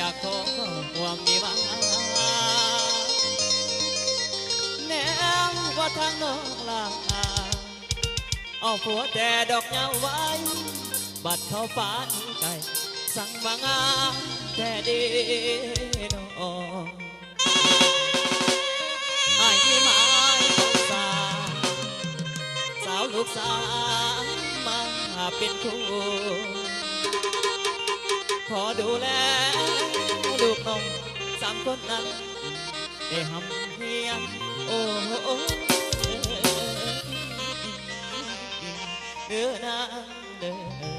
ากขอความมีหวังแนมว่าทางน้องลาเอาผัวแต่ดอกเหงาไว้บัดเขาฟ้าไก่สั่งมางามแต่ดีน้องไอ้ที่หมายของสาวลูกสาวมาเป็นคู่ขอดูแลลูกน้อง3 คนนั้นได้หำเฮียนโอ้เด้อนะเด้อ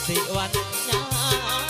สิวันยา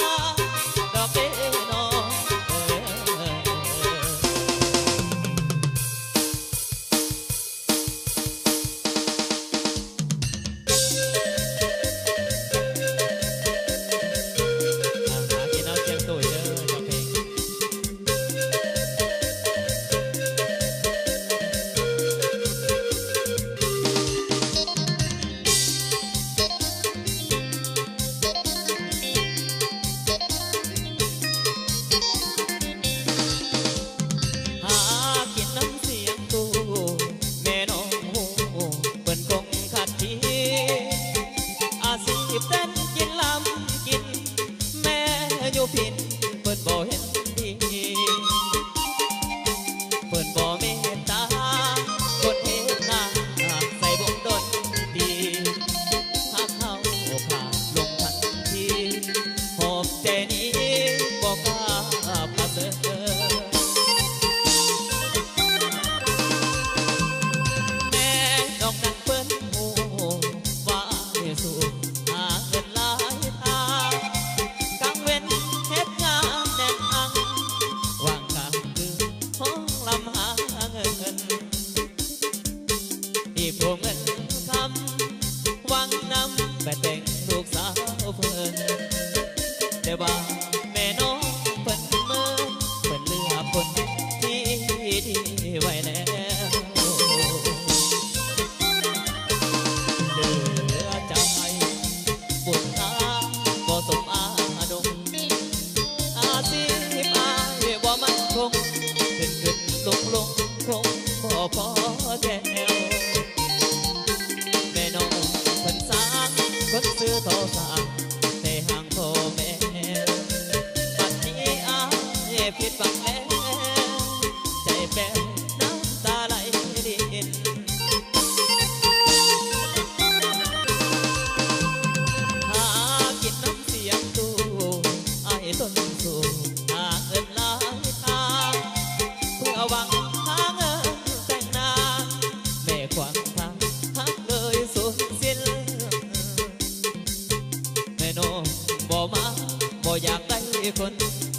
คน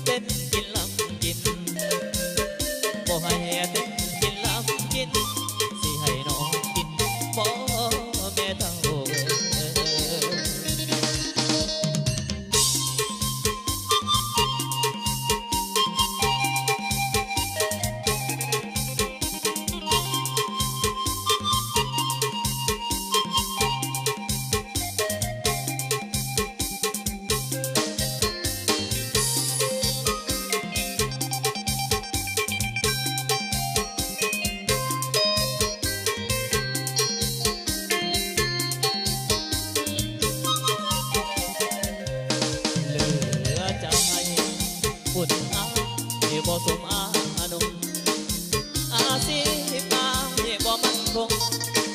เต้นกินลำกินบ่ให้เต้นกินลำกินสิให้น้องกินบ่แม่เท่าอุ่นอาที่บ่สมอานุอาสิมาที่บ่มันคง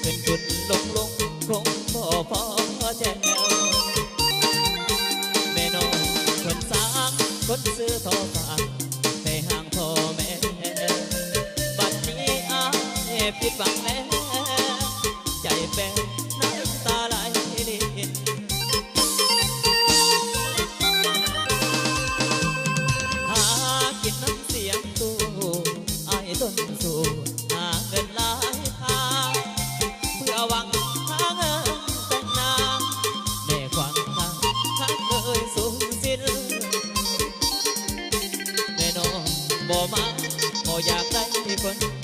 ขึ้นขึ้นลงลงคงบ่พอแจ้วแม่น้องคนสร้างคนซื้อทอฝากในห้างพ่อแม่บัดนี้อาผิดหวังแล้วใจแป้วน้ำตาไหลลินกินน้ำเสียงตู้ไอ้ต้นสู่หาเงินหลายทางเพื่อหวังหาเงินแต่งนางแม่ขวางทางทางเลยสูญสิ้นแม่น้องบ่มาบ่อยากได้คน